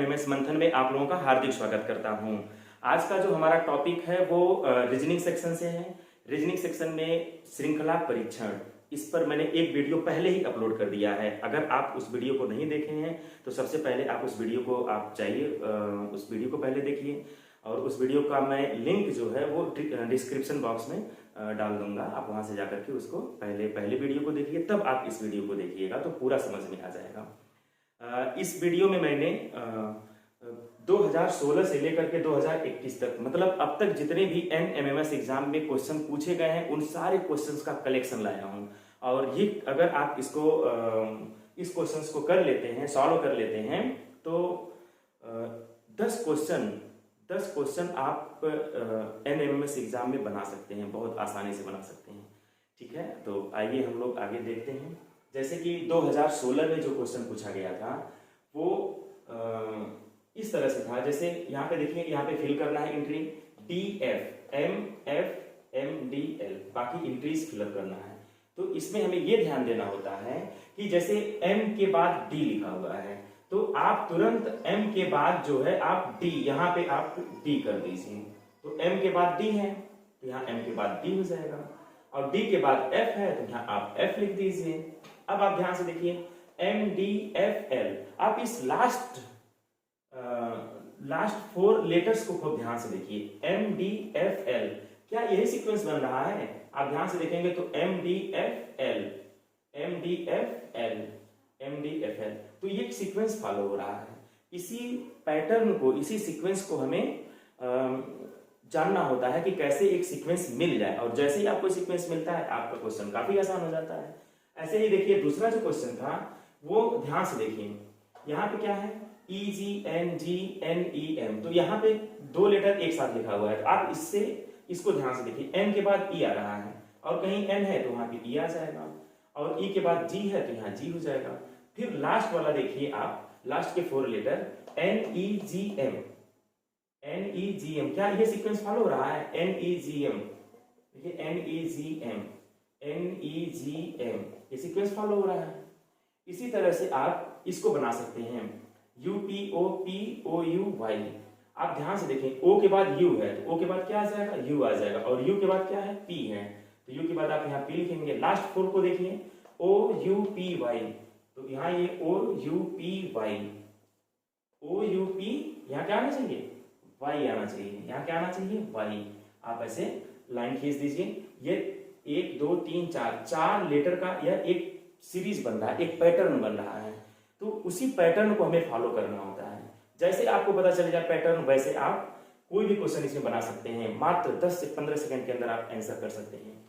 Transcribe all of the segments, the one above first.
MMS मंथन में आप लोगों का हार्दिक स्वागत करता हूं। आज का जो हमारा टॉपिक है वो रीजनिंग सेक्शन से है। रीजनिंग सेक्शन में श्रृंखला परीक्षण, इस पर मैंने एक वीडियो पहले ही अपलोड कर दिया है। अगर आप उस वीडियो को नहीं देखे हैं तो सबसे पहले आप उस वीडियो को उस वीडियो को पहले देखिए, और उस वीडियो का मैं लिंक जो है वो डिस्क्रिप्शन बॉक्स में डाल दूंगा। आप वहां से जाकर के उसको पहले वीडियो को देखिए, तब आप इस वीडियो को देखिएगा तो पूरा समझ में आ जाएगा। इस वीडियो में मैंने 2016 से लेकर के 2021 तक, मतलब अब तक जितने भी NMMS एग्जाम में क्वेश्चन पूछे गए हैं उन सारे क्वेश्चंस का कलेक्शन लाया हूं। और ये अगर आप इस क्वेश्चंस को कर लेते हैं, सॉल्व कर लेते हैं, तो 10 क्वेश्चन आप NMMS एग्जाम में बना सकते हैं, बहुत आसानी से बना सकते हैं। ठीक है, तो आइए हम लोग आगे देखते हैं। जैसे कि 2016 में जो क्वेश्चन पूछा गया था वो इस तरह से था। जैसे यहाँ पे देखिए, यहाँ पे फिल करना है एंट्री DF MF MDL, बाकी एंट्रीज फिलअप करना है। तो इसमें हमें ये ध्यान देना होता है कि जैसे M के बाद D लिखा हुआ है तो आप तुरंत M के बाद जो है आप D, यहाँ पे आप D कर दीजिए। तो M के बाद D है तो यहाँ M के बाद D हो जाएगा, और D के बाद F है तो यहाँ आप F लिख दीजिए। अब आप ध्यान से देखिए MDFL, आप इस लास्ट 4 लेटर्स को खूब ध्यान से देखिए। MDFL, क्या यही सीक्वेंस बन रहा है? आप ध्यान से देखेंगे तो MDFL MDFL MDFL, तो ये सीक्वेंस फॉलो हो रहा है। इसी पैटर्न को, इसी सीक्वेंस को हमें जानना होता है कि कैसे एक सीक्वेंस मिल जाए, और जैसे ही आपको सीक्वेंस मिलता है आपका क्वेश्चन काफी आसान हो जाता है। ऐसे ही देखिए दूसरा जो क्वेश्चन था वो ध्यान से देखिए, यहाँ पे क्या है EGNGNEM, तो यहाँ पे 2 लेटर एक साथ लिखा हुआ है। आप इसको ध्यान से देखिए, M के बाद E आ रहा है, और कहीं N है तो वहां पे E आ जाएगा, और E के बाद G है तो यहाँ G हो जाएगा। फिर लास्ट वाला देखिए आप, लास्ट के 4 लेटर NEGM, क्या ये सीक्वेंस फॉलो हो रहा है? NEGM, देखिए NEGM, ये सीक्वेंस फॉलो हो रहा है। इसी तरह से आप इसको बना सकते हैं UPOPOUY। आप ध्यान से देखें, O के बाद U है तो O के बाद क्या आ जाएगा? U आ जाएगा, और U के बाद क्या है? P है, तो U के बाद आप यहाँ P लिखेंगे। लास्ट 4 को देखिए OUPY, तो यहाँ ये OUP, यहाँ क्या आना चाहिए? Y आना चाहिए। यहाँ क्या आना चाहिए? Y। आप ऐसे लाइन खींच दीजिए। ये 1 2 3 4 लेटर का यह एक सीरीज बन रहा है, एक पैटर्न बन रहा है। तो उसी पैटर्न को हमें फॉलो करना होता है। जैसे आपको पता चल जाए पैटर्न, वैसे आप कोई भी क्वेश्चन इसमें बना सकते हैं। मात्र 10 से 15 सेकंड के अंदर आप आंसर कर सकते हैं।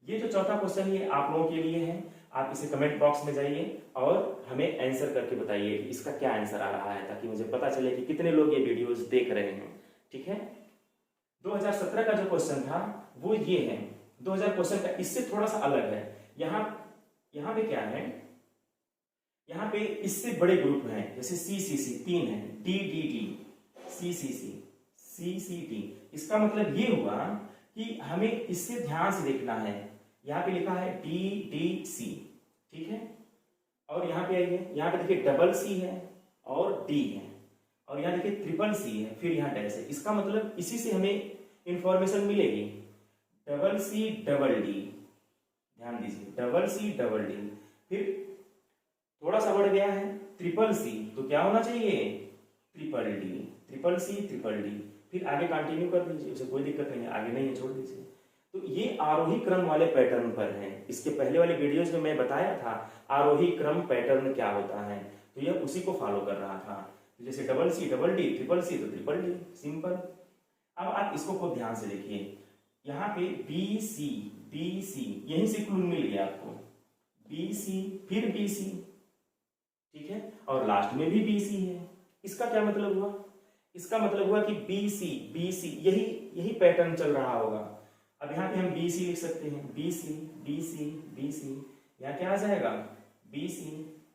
ये जो चौथा क्वेश्चन है आप लोगों के लिए है। आप इसे कमेंट बॉक्स में जाइए और हमें आंसर करके बताइए कि इसका क्या आंसर आ रहा है, ताकि मुझे पता चले कि कितने लोग ये वीडियोस देख रहे हैं। ठीक है, 2017 का जो क्वेश्चन था वो ये है। 2000 क्वेश्चन का इससे थोड़ा सा अलग है। यहाँ पे क्या है, यहाँ पे इससे बड़े ग्रुप हैं, जैसे CCC 3 है, DDD, CCC, CCT। इसका मतलब ये हुआ कि हमें इससे ध्यान से देखना है। यहाँ पे लिखा है DDC, ठीक है, और यहाँ पे आइए, यहाँ पे देखिए डबल C है और D है, और यहाँ देखिए ट्रिपल C है, फिर यहाँ डैश है। इसका मतलब इसी से हमें इंफॉर्मेशन मिलेगी। डबल C डबल D, ध्यान दीजिए, डबल C डबल D, फिर थोड़ा सा बढ़ गया है ट्रिपल C, तो क्या होना चाहिए? Triple D, triple C triple D, फिर आगे कंटिन्यू कर दीजिए, उसे कोई दिक्कत नहीं है, आगे नहीं है छोड़ दीजिए। तो ये आरोही क्रम वाले पैटर्न पर है। इसके पहले वाले वीडियोज में मैं बताया था आरोही क्रम पैटर्न क्या होता है, तो यह उसी को फॉलो कर रहा था। जैसे double C double D, triple C तो ट्रिपल D, सिंपल। अब आप इसको खूब ध्यान से देखिए, यहाँ पे BC BC, यहीं से क्लू मिल गया आपको, BC फिर BC, ठीक है, और लास्ट में भी BC है। इसका क्या मतलब हुआ? इसका मतलब हुआ कि BC यही पैटर्न चल रहा होगा। अब यहाँ पे हम BC लिख सकते हैं, BC, यहाँ क्या आ जाएगा? BC,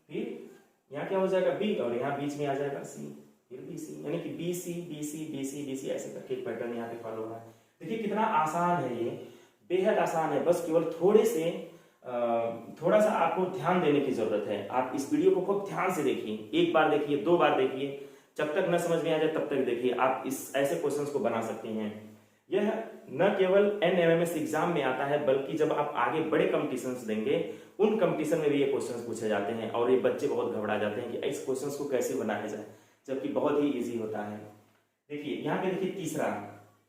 फिर यहाँ क्या हो जाएगा? B, और यहाँ बीच में आ जाएगा C, फिर BC, यानी कि BC ऐसे करके एक पैटर्न यहाँ पे फॉलो हो रहा है। देखिए कितना आसान है ये, बेहद आसान है। बस केवल थोड़ा सा आपको ध्यान देने की जरूरत है। आप इस वीडियो को खूब ध्यान से देखिए, 1 बार देखिए, 2 बार देखिए, जब तक न समझ में आ जाए तब तक देखिए, आप इस ऐसे क्वेश्चंस को बना सकते हैं। यह न केवल NMMS एग्जाम में आता है, बल्कि जब आप आगे बड़े कॉम्पिटिशन्स देंगे उन कॉम्पिटिशन में भी ये क्वेश्चंस पूछे जाते हैं, और ये बच्चे बहुत घबरा जाते हैं कि इस क्वेश्चंस को कैसे बनाया जाए, जबकि बहुत ही इजी होता है। देखिए यहाँ पे देखिए तीसरा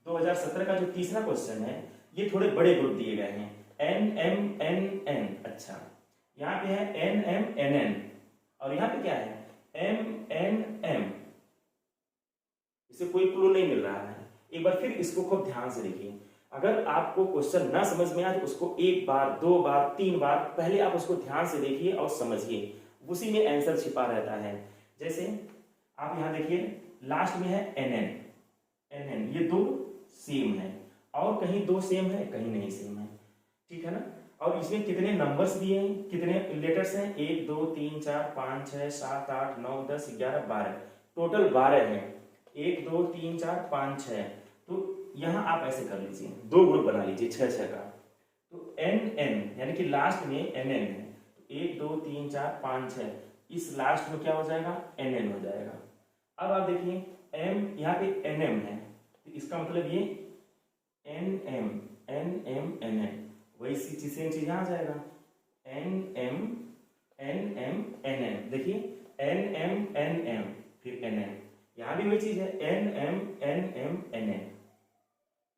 2017 का जो तीसरा क्वेश्चन है, ये थोड़े बड़े ग्रुप दिए गए हैं, NMNN। अच्छा, यहाँ पे है NMNN और यहाँ पे क्या है MNM। इसे कोई क्लू नहीं मिल रहा है। एक बार फिर इसको खूब ध्यान से देखिए। अगर आपको क्वेश्चन ना समझ में आए तो उसको एक बार, दो बार, तीन बार पहले आप उसको ध्यान से देखिए और समझिए, उसी में आंसर छिपा रहता है। जैसे आप यहाँ देखिए लास्ट में है NN, ये दो सेम है, और कहीं दो सेम है कहीं नहीं सेम है, ठीक है ना। और इसमें कितने नंबर्स दिए हैं, कितने लेटर्स हैं, 1 2 3 4 5 6 7 8 9 10 11 12, टोटल 12 हैं। 1 2 3 4 5 6, तो यहाँ आप ऐसे कर लीजिए, दो ग्रुप बना लीजिए 6 6 का। तो NN यानी कि लास्ट में NN है, तो 1 2 3 4 5 6, इस लास्ट में क्या हो जाएगा NN हो जाएगा। अब आप देखिए M यहाँ पे NM है, तो इसका मतलब ये NM NN, वही सेम चीज यहाँ आ जाएगा NM NN। देखिए NM फिर NN, यहाँ भी वही चीज है NM।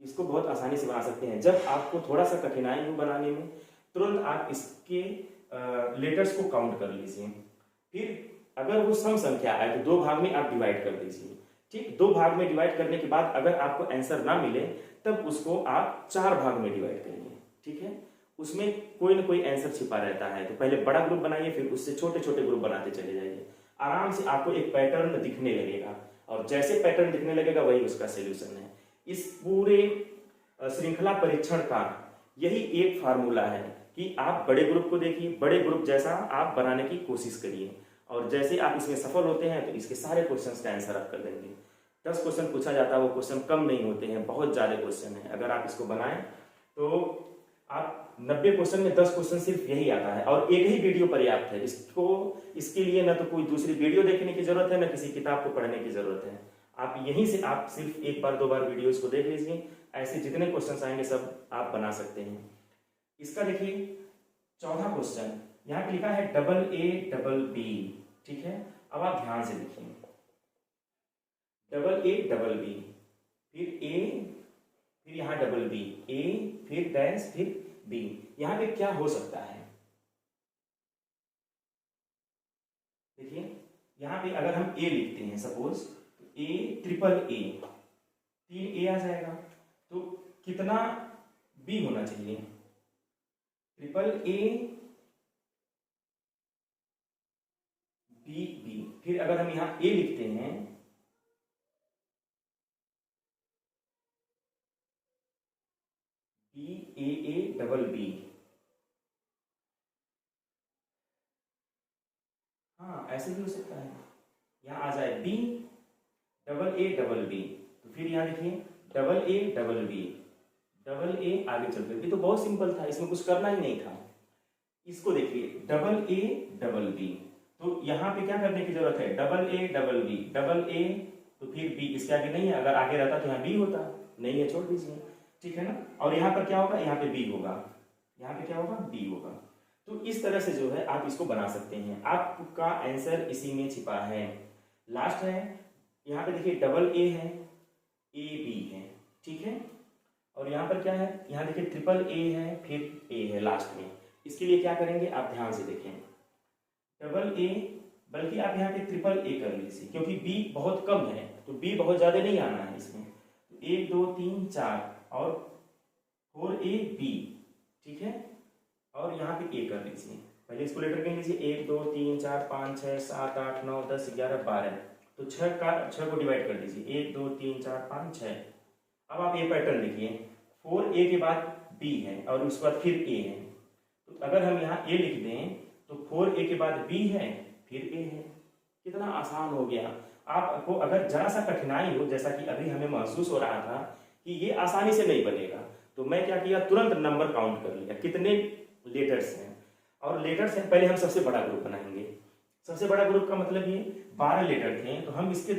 इसको बहुत आसानी से बना सकते हैं। जब आपको थोड़ा सा कठिनाई हो बनाने में, तुरंत आप इसके लेटर्स को काउंट कर लीजिए। फिर अगर वो सम संख्या आए तो दो भाग में आप डिवाइड कर दीजिए, ठीक। दो भाग में डिवाइड करने के बाद अगर आपको आंसर ना मिले तब उसको आप 4 भाग में डिवाइड करिए, ठीक है। उसमें कोई ना कोई आंसर छिपा रहता है, तो पहले बड़ा ग्रुप बनाइए, फिर उससे छोटे छोटे ग्रुप बनाते चले जाइए। आराम से आपको एक पैटर्न दिखने लगेगा, और जैसे पैटर्न दिखने लगेगा वही उसका सॉल्यूशन है। इस पूरे श्रृंखला परीक्षण का यही एक फार्मूला है कि आप बड़े ग्रुप को देखिए, बड़े ग्रुप जैसा आप बनाने की कोशिश करिए, और जैसे आप इसमें सफल होते हैं तो इसके सारे क्वेश्चंस का आंसर आप कर देंगे। 10 क्वेश्चन पूछा जाता है, वो क्वेश्चन कम नहीं होते हैं, बहुत ज्यादा क्वेश्चन है। अगर आप इसको बनाएं तो आप 90 क्वेश्चन में 10 क्वेश्चन सिर्फ यही आता है, और एक ही वीडियो पर्याप्त है। इसके लिए न तो कोई दूसरी वीडियो देखने की जरूरत है, न किसी किताब को पढ़ने की जरूरत है। आप यहीं से आप सिर्फ एक बार दो बार वीडियोस को देख लीजिए, ऐसे जितने क्वेश्चन आएंगे सब आप बना सकते हैं। इसका देखिए चौथा क्वेश्चन यहाँ पे लिखा है AA B, ठीक है। अब आप ध्यान से देखिए, AA B, फिर A, फिर यहाँ B, A फिर डैश फिर B। यहाँ पे क्या हो सकता है, देखिए यहाँ पे अगर हम A लिखते हैं सपोज, तो A ट्रिपल A, 3 A आ जाएगा, तो कितना B होना चाहिए, ट्रिपल A B। फिर अगर हम यहाँ A लिखते हैं, BAA B, हाँ ऐसे भी हो सकता है। यहाँ आ जाए BAA B, तो फिर यहाँ देखिए AA आगे चल कर, तो बहुत सिंपल था, इसमें कुछ करना ही नहीं था। इसको देखिए AA, तो यहाँ पे क्या करने की जरूरत है, AA, तो फिर B, इसके आगे नहीं है। अगर आगे रहता तो यहाँ B होता, नहीं है छोड़ दीजिए, ठीक है ना। और यहाँ पर क्या होगा, यहाँ पे B होगा, यहाँ पे क्या होगा B होगा। तो इस तरह से जो है आप इसको बना सकते हैं। आपका आंसर इसी में छिपा है। लास्ट है यहाँ पे देखिए AA है, AB है, ठीक है। और यहाँ पर क्या है, यहाँ देखिए ट्रिपल A है, फिर A है लास्ट में। इसके लिए क्या करेंगे आप ध्यान से देखें, AA, बल्कि आप यहाँ पे ट्रिपल A कर लीजिए, क्योंकि B बहुत कम है, तो B बहुत ज्यादा नहीं आना है इसमें। तो 1 2 3 4 और 4A B, ठीक है। और यहाँ पे A कर लीजिए, पहले इसको लेटर कह लीजिए, 1 2 3 4 5 6 7 8 9 10 11 12, तो 6 को डिवाइड कर दीजिए, 1 2 3 4 5 6। अब आप ये पैटर्न देखिए, 4A के बाद B है और उसके बाद फिर A है, तो अगर हम यहाँ A लिख दें तो 4A के बाद B है फिर A है। कितना आसान हो गया। आपको अगर जरा सा कठिनाई हो, जैसा कि अभी हमें महसूस हो रहा था कि ये आसानी से नहीं बनेगा, तो मैं क्या किया, तुरंत नंबर काउंट कर लिया कितने लेटर्स हैं। और लेटर्स हैं, पहले हम सबसे बड़ा ग्रुप बनाएंगे। सबसे बड़ा ग्रुप का मतलब ये 12 लेटर थे, तो हम इसके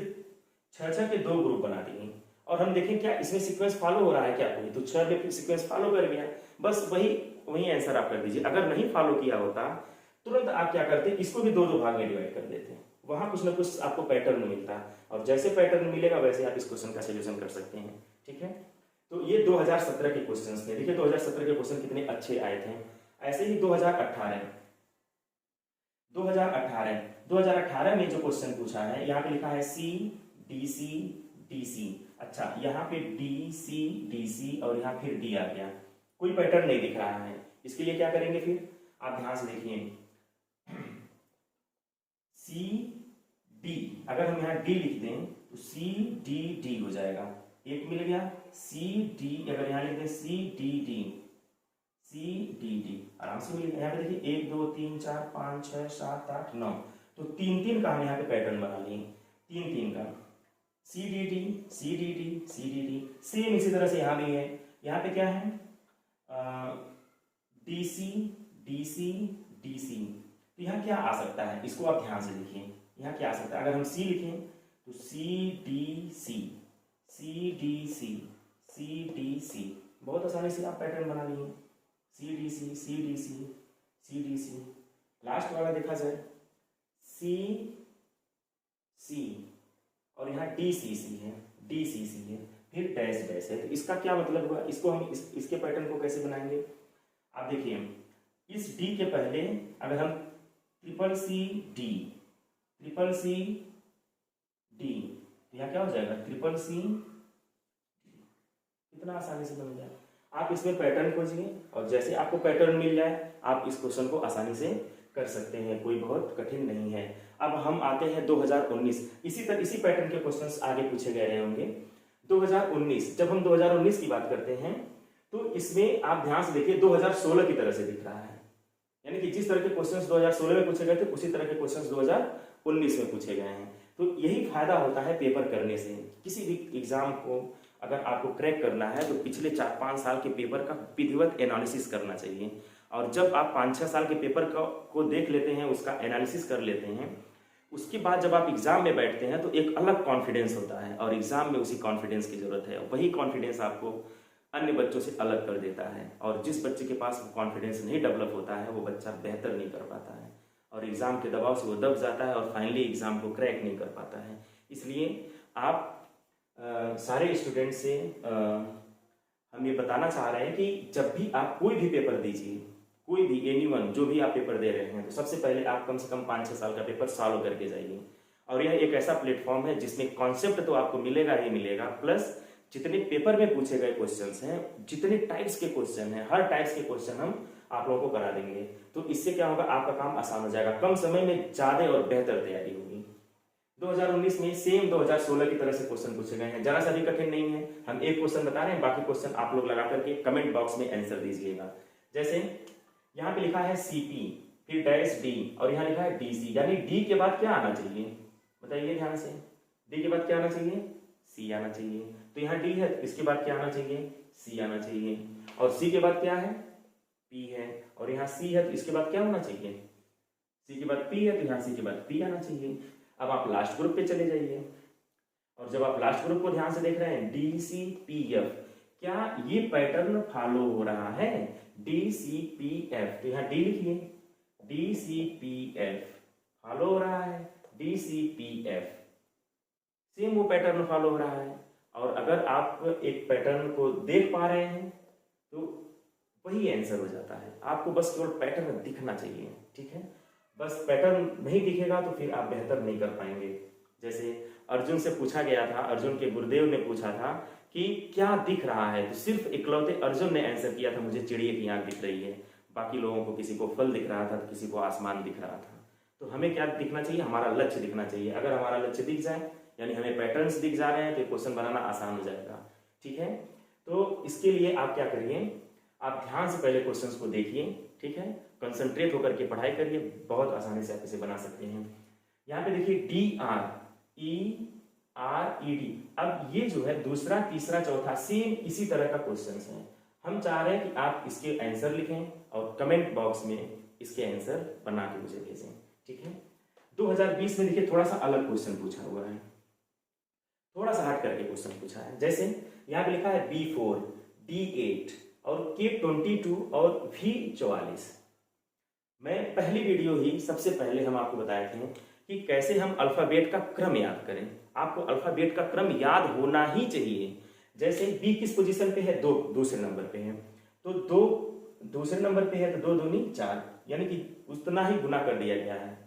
छह छह के 2 ग्रुप बना दिए और हम देखें क्या इसमें सीक्वेंस फॉलो हो रहा है क्या कोई, तो 6 में सीक्वेंस फॉलो कर गया, बस वही वही आंसर आप कर दीजिए। अगर नहीं फॉलो किया होता तुरंत आप क्या करते, इसको भी 2 भाग में डिवाइड कर देते हैं, वहां कुछ ना कुछ आपको पैटर्न मिलता, और जैसे पैटर्न मिलेगा वैसे आप इस क्वेश्चन का सोल्यूशन कर सकते हैं। ठीक है, तो ये 2017 के क्वेश्चन थे। देखिए 2017 के क्वेश्चन कितने अच्छे आए थे। ऐसे ही 2018 में जो क्वेश्चन पूछा है, यहाँ पे लिखा है सी डी सी डी सी। अच्छा, यहाँ पे डी सी डी सी और यहाँ फिर डी आ गया, कोई पैटर्न नहीं दिख रहा है। इसके लिए क्या करेंगे, फिर आप ध्यान से देखिए, सी डी, अगर हम यहाँ डी लिख दें तो सी डी डी हो जाएगा, एक मिल गया। सी डी, अगर यहाँ लिख दें C D D, C D D आराम से मिल गया। यहाँ पे देखिए 1 2 3 4 5 6 7 8 9, तो 3 3 का हम यहाँ पे पैटर्न बना लिए, 3 3 का C D D C D D C D D. Same इसी तरह से यहाँ भी है, यहाँ पे क्या है D C D C D C. तो यहाँ क्या आ सकता है, इसको आप ध्यान से देखिए, यहाँ क्या आ सकता है। अगर हम सी लिखें तो C D C C D C C D C, बहुत आसानी से आप पैटर्न बना लिए, C D C C D C C D C. Last वाला देखा जाए सी सी और यहाँ डी सी सी है, डी सी सी है, फिर डैश डैश है, तो इसका क्या मतलब हुआ, इसको हम इसके पैटर्न को कैसे बनाएंगे। आप देखिए इस डी के पहले अगर हम ट्रिपल सी डी डी, तो यहाँ क्या हो जाएगा ट्रिपल सी, इतना आसानी से बन जाए। आप इसमें पैटर्न खोजिए और जैसे आपको पैटर्न मिल जाए आप इस क्वेश्चन को आसानी से कर सकते हैं, कोई बहुत कठिन नहीं है। अब हम आते हैं 2019, इसी पैटर्न के क्वेश्चंस आगे पूछे गए होंगे। 2019, जब हम 2019 की बात करते हैं तो इसमें आप ध्यान से देखिए 2016 की तरह से दिख रहा है, यानी कि जिस तरह के क्वेश्चंस 2016 में पूछे गए थे उसी तरह के क्वेश्चंस 2019 में पूछे गए हैं। तो यही फायदा होता है पेपर करने से। किसी भी एग्जाम को अगर आपको क्रैक करना है तो पिछले 4-5 साल के पेपर का विधिवत एनालिसिस करना चाहिए, और जब आप 5-6 साल के पेपर को देख लेते हैं, उसका एनालिसिस कर लेते हैं, उसके बाद जब आप एग्जाम में बैठते हैं तो एक अलग कॉन्फिडेंस होता है, और एग्जाम में उसी कॉन्फिडेंस की जरूरत है। वही कॉन्फिडेंस आपको अन्य बच्चों से अलग कर देता है, और जिस बच्चे के पास वो कॉन्फिडेंस नहीं डेवलप होता है वो बच्चा बेहतर नहीं कर पाता है, और एग्जाम के दबाव से वो दब जाता है और फाइनली एग्जाम को क्रैक नहीं कर पाता है। इसलिए आप सारे स्टूडेंट से हम ये बताना चाह रहे हैं कि जब भी आप कोई भी पेपर दीजिए, कोई भी एनीवन, जो भी आप पेपर दे रहे हैं, तो सबसे पहले आप कम से कम 5-6 साल का पेपर सॉल्व करके जाइए। और यह एक ऐसा प्लेटफॉर्म है जिसमें कॉन्सेप्ट तो आपको मिलेगा ही मिलेगा, प्लस जितने पेपर में पूछे गए क्वेश्चंस हैं, जितने टाइप्स के क्वेश्चन हैं, हर टाइप्स के क्वेश्चन हम आप लोगों को करा देंगे। तो इससे क्या होगा, आपका काम आसान हो जाएगा, कम समय में ज्यादा और बेहतर तैयारी होगी। 2019 में सेम 2016 की तरह से क्वेश्चन पूछे गए हैं, जरा सा भी कठिन नहीं है। हम एक क्वेश्चन बता रहे हैं, बाकी क्वेश्चन आप लोग लगा करके कमेंट बॉक्स में आंसर दीजिएगा। जैसे यहाँ पे लिखा है सीपी, फिर डैश डी, और यहाँ लिखा है डीसी, यानी डी के बाद क्या आना चाहिए, बताइए ध्यान से। डी के बाद क्या आना चाहिए, सी आना चाहिए। तो यहाँ डी है तो इसके बाद क्या आना चाहिए, सी आना चाहिए। और सी के बाद क्या है, पी है। और यहाँ सी है तो इसके बाद क्या होना चाहिए, सी के बाद पी है तो यहाँ सी के बाद पी आना चाहिए। अब आप लास्ट ग्रुप पे चले जाइए, और जब आप लास्ट ग्रुप को ध्यान से देख रहे हैं डी सी पी एफ, क्या ये पैटर्न फॉलो हो रहा है, डी सी पी एफ, तो यहाँ डी लिखिए, D C P F follow हो रहा है, D C P F same वो पैटर्न फॉलो हो रहा है। और अगर आप एक पैटर्न को देख पा रहे हैं तो वही आंसर हो जाता है। आपको बस केवल पैटर्न दिखना चाहिए, ठीक है। बस पैटर्न नहीं दिखेगा तो फिर आप बेहतर नहीं कर पाएंगे। जैसे अर्जुन से पूछा गया था, अर्जुन के गुरुदेव ने पूछा था कि क्या दिख रहा है, तो सिर्फ इकलौते अर्जुन ने आंसर किया था, मुझे चिड़िया की आंख दिख रही है। बाकी लोगों को, किसी को फल दिख रहा था तो किसी को आसमान दिख रहा था। तो हमें क्या दिखना चाहिए, हमारा लक्ष्य दिखना चाहिए। अगर हमारा लक्ष्य दिख जाए, यानी हमें पैटर्न्स दिख जा रहे हैं, तो क्वेश्चन बनाना आसान हो जाएगा, ठीक है। तो इसके लिए आप क्या करिए, आप ध्यान से पहले क्वेश्चंस को देखिए, ठीक है, कंसंट्रेट होकर के पढ़ाई करिए, बहुत आसानी से आप इसे बना सकते हैं। यहाँ पे देखिए D R E R E D, अब ये जो है दूसरा, तीसरा, चौथा सेम इसी तरह का क्वेश्चंस है। हम चाह रहे हैं कि आप इसके आंसर लिखें और कमेंट बॉक्स में इसके आंसर बना के मुझे भेजें, ठीक है। 2020 में देखिए थोड़ा सा अलग क्वेश्चन पूछा हुआ है। थोड़ा सा हट करके क्वेश्चन पूछा है। जैसे यहाँ पे लिखा है B4, D8 और K22 और V44। मैं पहली वीडियो ही सबसे पहले हम आपको बताए थे कि कैसे हम अल्फाबेट का क्रम याद करें। आपको अल्फाबेट का क्रम याद होना ही चाहिए। जैसे बी किस पोजीशन पे है, 2 दूसरे नंबर पे है, तो 2 दूसरे नंबर पे है, तो 2 दूनी 4, यानी कि उतना ही गुना कर दिया गया है,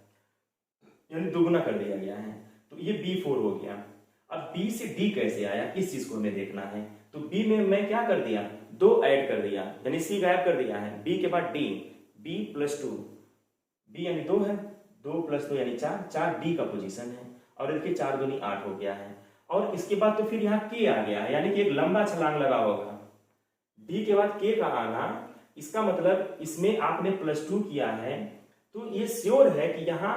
यानी दुगुना कर दिया गया है। तो ये B4 हो गया। अब B से D कैसे आया, इस चीज को हमें देखना है। तो B में मैं क्या कर दिया, 2 ऐड कर दिया, यानी C गायब कर दिया है। B के बाद D, B प्लस 2, B यानी 2 है, 2 प्लस 2 यानी 4, 4 D का पोजीशन है। और देखिए 4 दूनी 8 हो गया है। और इसके बाद तो फिर यहाँ K आ गया है, यानी कि एक लंबा छलांग लगा होगा। D के बाद K का आना, इसका मतलब इसमें आपने प्लस 2 किया है, तो ये श्योर है कि यहाँ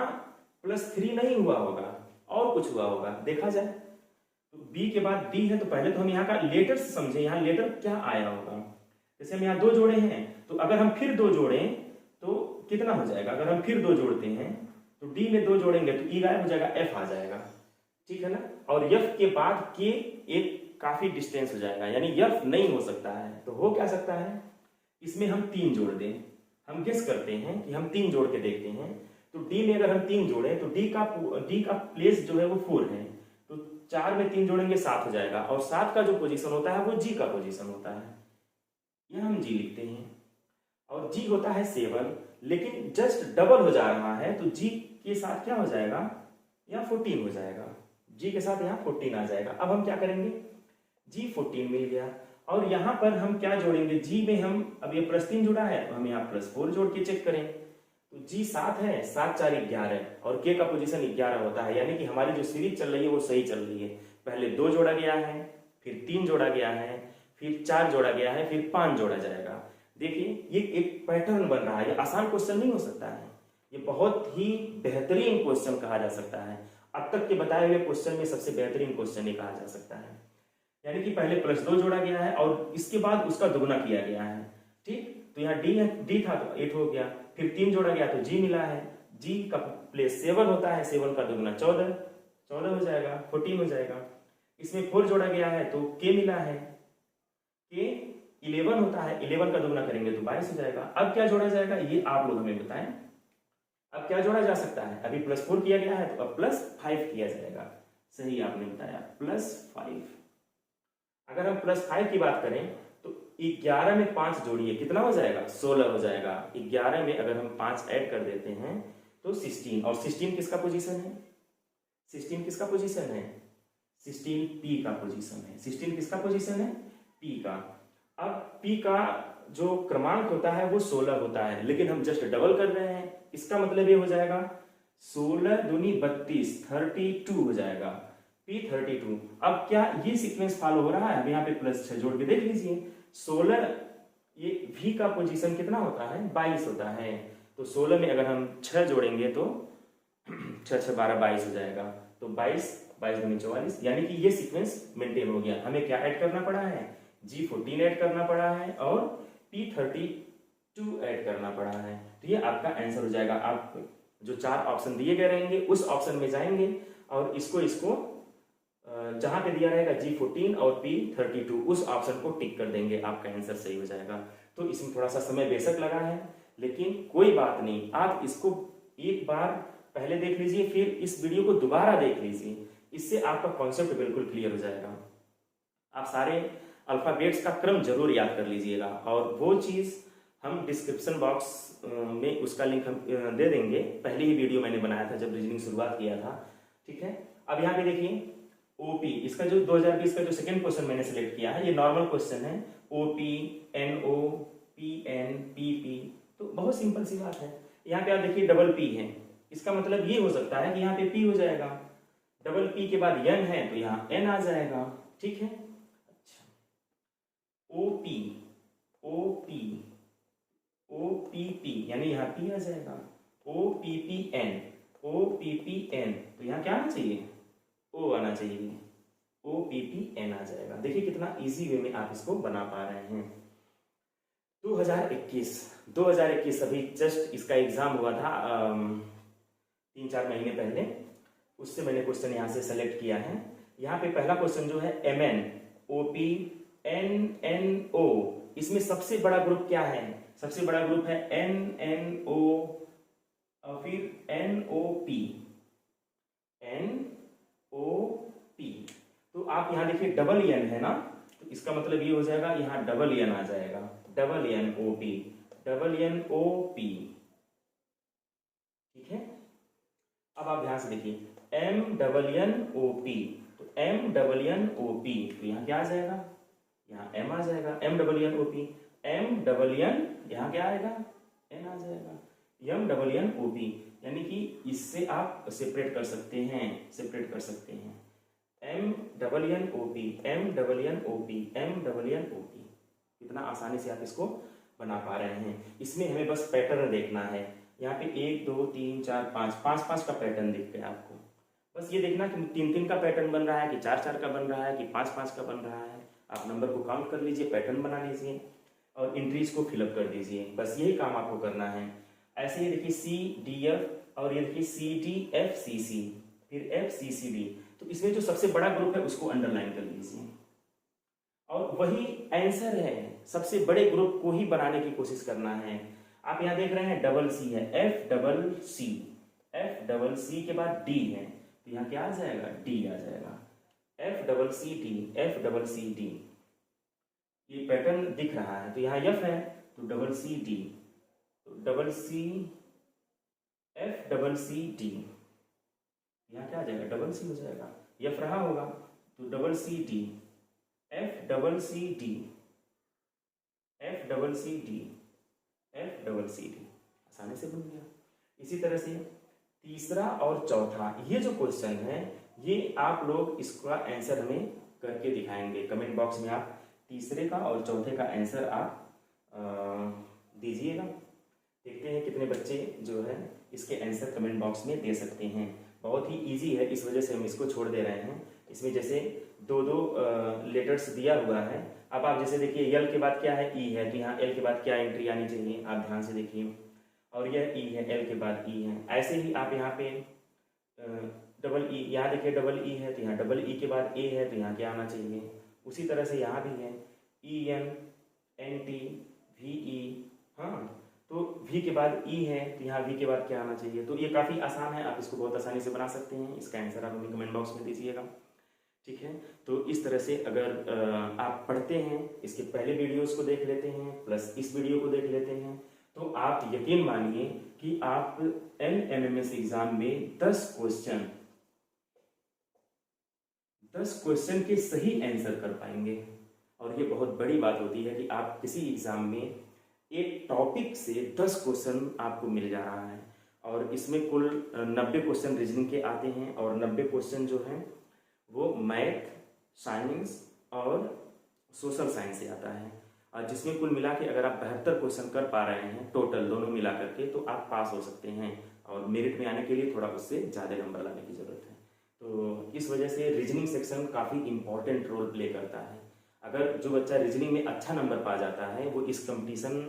प्लस 3 नहीं हुआ होगा और कुछ हुआ होगा। देखा जाए तो B के बाद D है, तो पहले तो हम यहाँ का लेटर से समझे, यहाँ लेटर क्या आया होगा। जैसे हम यहाँ 2 जोड़े हैं, तो अगर हम फिर 2 जोड़ें तो कितना हो जाएगा। अगर हम फिर 2 जोड़ते हैं तो D में 2 जोड़ेंगे तो E गायब हो जाएगा, F आ जाएगा, ठीक है ना। और F के बाद K एक काफी डिस्टेंस हो जाएगा, यानी F नहीं हो सकता है। तो हो क्या सकता है, इसमें हम 3 जोड़ दें। हम गेस करते हैं कि हम 3 जोड़ के देखते हैं। तो D में अगर हम 3 जोड़े तो D का प्लेस जो है वो 4 है, तो 4 में 3 जोड़ेंगे 7 हो जाएगा। और 7 का जो पोजीशन होता है वो G का पोजीशन होता है, यह हम G लिखते हैं। और G होता है 7, लेकिन जस्ट डबल हो जा रहा है, तो G के साथ क्या हो जाएगा, यहाँ 14 हो जाएगा। G के साथ यहाँ 14 आ जाएगा। अब हम क्या करेंगे, G 14 मिल गया। और यहाँ पर हम क्या जोड़ेंगे, G में हम, अब ये प्लस 3 जुड़ा है तो हम यहाँ प्लस 4 जोड़ के चेक करें। तो G 7 है, 7 4 11, और K का पोजीशन 11 होता है, यानी कि हमारी जो सीरीज चल रही है वो सही चल रही है। पहले 2 जोड़ा गया है, फिर 3 जोड़ा गया है, फिर 4 जोड़ा गया है, फिर 5 जोड़ा जाएगा। देखिए ये एक पैटर्न बन रहा है। ये आसान क्वेश्चन नहीं हो सकता है, ये बहुत ही बेहतरीन क्वेश्चन कहा जा सकता है। अब तक के बताए हुए क्वेश्चन में सबसे बेहतरीन क्वेश्चन ये कहा जा सकता है। यानी कि पहले प्लस 2 जोड़ा गया है और इसके बाद उसका दुगुना किया गया है, ठीक। तो यहाँ D था तो 8 हो गया, फिर 3 जोड़ा गया तो G मिला है। G का प्लेस 7 होता है, 7 का दुगुना 14 हो जाएगा, 14 हो जाएगा। इसमें 4 जोड़ा गया है तो K मिला है, K 11 होता है, 11 का दुगुना करेंगे तो 22 हो जाएगा। अब क्या जोड़ा जाएगा ये आप लोग हमें बताएं। अब क्या जोड़ा जा सकता है, अभी प्लस 4 किया गया है तो अब प्लस 5 किया जाएगा। सही आपने बताया, प्लस 5। अगर हम प्लस 5 की बात करें तो 11 में 5 जोड़िए, कितना हो जाएगा, 16 हो जाएगा। 11 में अगर हम 5 ऐड कर देते हैं तो 16, और 16 किसका पोजीशन है, 16 किसका पोजीशन है, 16 P का पोजीशन है। 16 किसका पोजीशन है, P का। अब P का जो क्रमांक होता है वो 16 होता है, लेकिन हम जस्ट डबल कर रहे हैं, इसका मतलब ये हो जाएगा 16 दूनी 32, 32 हो जाएगा, P32। अब क्या ये सीक्वेंस फॉलो हो रहा है, अब यहाँ पे प्लस 6 जोड़ के देख लीजिए। 16, ये V का पोजीशन कितना होता है, 22 होता है। तो 16 में अगर हम 6 जोड़ेंगे तो 6 6 12 22 हो जाएगा। तो 22 दूनी 44, यानी कि ये सीक्वेंस मेंटेन हो गया। हमें क्या ऐड करना पड़ा है, G14 ऐड करना पड़ा है और P32 ऐड करना पड़ा है। तो ये आपका आंसर हो जाएगा। आप जो 4 ऑप्शन दिए गए रहेंगे उस ऑप्शन में जाएंगे और इसको जहां पे दिया रहेगा G14 और P32 उस ऑप्शन को टिक कर देंगे, आपका आंसर सही हो जाएगा। तो इसमें थोड़ा सा समय बेशक लगा है, लेकिन कोई बात नहीं। आप इसको एक बार पहले देख लीजिए, फिर इस वीडियो को दोबारा देख लीजिए, इससे आपका कॉन्सेप्ट बिल्कुल क्लियर हो जाएगा। आप सारे अल्फाबेट्स का क्रम जरूर याद कर लीजिएगा, और वो चीज़ हम डिस्क्रिप्शन बॉक्स में उसका लिंक हम दे देंगे। पहले ही वीडियो मैंने बनाया था जब रीजनिंग शुरुआत किया था, ठीक है। अब यहाँ पे देखिए ओपी, इसका जो 2020 का जो सेकंड क्वेश्चन मैंने सिलेक्ट किया है, ये नॉर्मल क्वेश्चन है। ओपी, एनओ, पीएन, पीपी, तो बहुत सिंपल सी बात है। यहाँ पे आप देखिए डबल पी है, इसका मतलब ये हो सकता है कि यहाँ पे पी हो जाएगा। डबल पी के बाद एन है तो यहाँ एन आ जाएगा, ठीक है। अच्छा, ओपी, ओपी, ओपीपी, यानी यहाँ पी आ जाएगा। ओपीपीएन, ओपीपीएन, तो यहाँ क्या आना चाहिए, ओ आना चाहिए, OPPN आ जाएगा। देखिए कितना इजी वे में आप इसको बना पा रहे हैं। 2021 अभी जस्ट इसका एग्जाम हुआ था 3-4 महीने पहले, उससे मैंने क्वेश्चन यहाँ से सेलेक्ट किया है। यहाँ पे पहला क्वेश्चन जो है MnOP NNO, इसमें सबसे बड़ा ग्रुप क्या है? सबसे बड़ा ग्रुप है NNO और फिर NOP। तो आप यहाँ देखिए डबल एन है ना, तो इसका मतलब ये हो जाएगा यहाँ डबल एन आ जाएगा, डबल एन ओ पी। ठीक है, अब आप ध्यान से देखिए MNNOP, तो MNNOP, तो यहाँ क्या आ जाएगा? यहाँ M आ जाएगा, MNNOP। यहाँ क्या आएगा? N आ जाएगा, MNNOP। यानी कि इससे आप सेपरेट कर सकते हैं, MNNOP। कितना आसानी से आप इसको बना पा रहे हैं। इसमें हमें बस पैटर्न देखना है। यहाँ पे 1 2 3 4 5 का पैटर्न दिखते हैं आपको। बस ये देखना कि 3 का पैटर्न बन रहा है कि 4 का बन रहा है कि 5 का बन रहा है। आप नंबर को काउंट कर लीजिए, पैटर्न बना लीजिए और एंट्रीज को फिलअप कर दीजिए। बस यही काम आपको करना है। ऐसे ही देखिए CDF और ये देखिए CDFCC, फिर FCCD। तो इसमें जो सबसे बड़ा ग्रुप है उसको अंडरलाइन कर लीजिए और वही आंसर है। सबसे बड़े ग्रुप को ही बनाने की कोशिश करना है। आप यहाँ देख रहे हैं डबल सी है, FCC के बाद D है, तो यहाँ क्या आ जाएगा? D आ जाएगा, FCCD। ये पैटर्न दिख रहा है, तो यहाँ F है तो CCD, तो FCCD। यहाँ क्या आ जाएगा? डबल सी हो जाएगा, F रहा होगा तो CCD, FCCD आसानी से बन गया। इसी तरह से तीसरा और चौथा ये जो क्वेश्चन है, ये आप लोग इसका आंसर हमें करके दिखाएंगे। कमेंट बॉक्स में आप तीसरे का और चौथे का आंसर आप दीजिएगा। देखते हैं कितने बच्चे जो है इसके आंसर कमेंट बॉक्स में दे सकते हैं। बहुत ही इजी है, इस वजह से हम इसको छोड़ दे रहे हैं। इसमें जैसे 2 लेटर्स दिया हुआ है। अब आप जैसे देखिए L के बाद क्या है? E है, तो यहाँ L के बाद क्या एंट्री आनी चाहिए? आप ध्यान से देखिए। और यह E है, L के बाद E है। ऐसे ही आप यहाँ पे डबल E, यहाँ देखिए डबल E है, तो यहाँ डबल E के बाद A है, तो यहाँ क्या आना चाहिए? उसी तरह से यहाँ भी है EN NT VE। हाँ, तो V के बाद E है, तो यहाँ V के बाद क्या आना चाहिए? तो ये काफ़ी आसान है, आप इसको बहुत आसानी से बना सकते हैं। इसका आंसर आप हमें कमेंट बॉक्स में दीजिएगा। ठीक है, तो इस तरह से अगर आप पढ़ते हैं, इसके पहले वीडियोस को देख लेते हैं प्लस इस वीडियो को देख लेते हैं, तो आप यकीन मानिए कि आप LMMS एग्जाम में 10 क्वेश्चन के सही आंसर कर पाएंगे। और ये बहुत बड़ी बात होती है कि आप किसी एग्जाम में एक टॉपिक से 10 क्वेश्चन आपको मिल जा रहा है और इसमें कुल 90 क्वेश्चन रीजनिंग के आते हैं और 90 क्वेश्चन जो हैं वो मैथ, साइंस और सोशल साइंस से आता है। और जिसमें कुल मिला के अगर आप 72 क्वेश्चन कर पा रहे हैं टोटल दोनों मिला करके, तो आप पास हो सकते हैं। और मेरिट में आने के लिए थोड़ा उससे ज़्यादा नंबर लाने की ज़रूरत है। तो इस वजह से रीजनिंग सेक्शन काफ़ी इंपॉर्टेंट रोल प्ले करता है। अगर जो बच्चा रीजनिंग में अच्छा नंबर पा जाता है वो इस कंपटीशन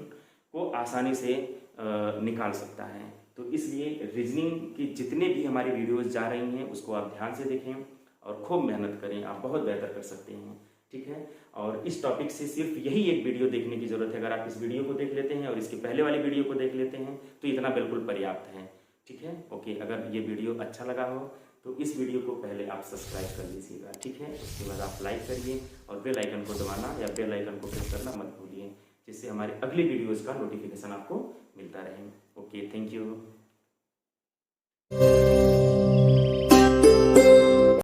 को आसानी से निकाल सकता है। तो इसलिए रीजनिंग की जितने भी हमारी वीडियोज़ जा रही हैं उसको आप ध्यान से देखें और खूब मेहनत करें, आप बहुत बेहतर कर सकते हैं। ठीक है, और इस टॉपिक से सिर्फ यही एक वीडियो देखने की ज़रूरत है। अगर आप इस वीडियो को देख लेते हैं और इसके पहले वाली वीडियो को देख लेते हैं तो इतना बिल्कुल पर्याप्त है। ठीक है, ओके। अगर ये वीडियो अच्छा लगा हो तो इस वीडियो को पहले आप सब्सक्राइब कर लीजिएगा। ठीक है, उसके बाद आप लाइक करिए और बेल आइकन को दबाना या बेल आइकन को प्रेस करना मत भूलिए, जिससे हमारे अगली वीडियोज़ का नोटिफिकेशन आपको मिलता रहे। Okay, thank you.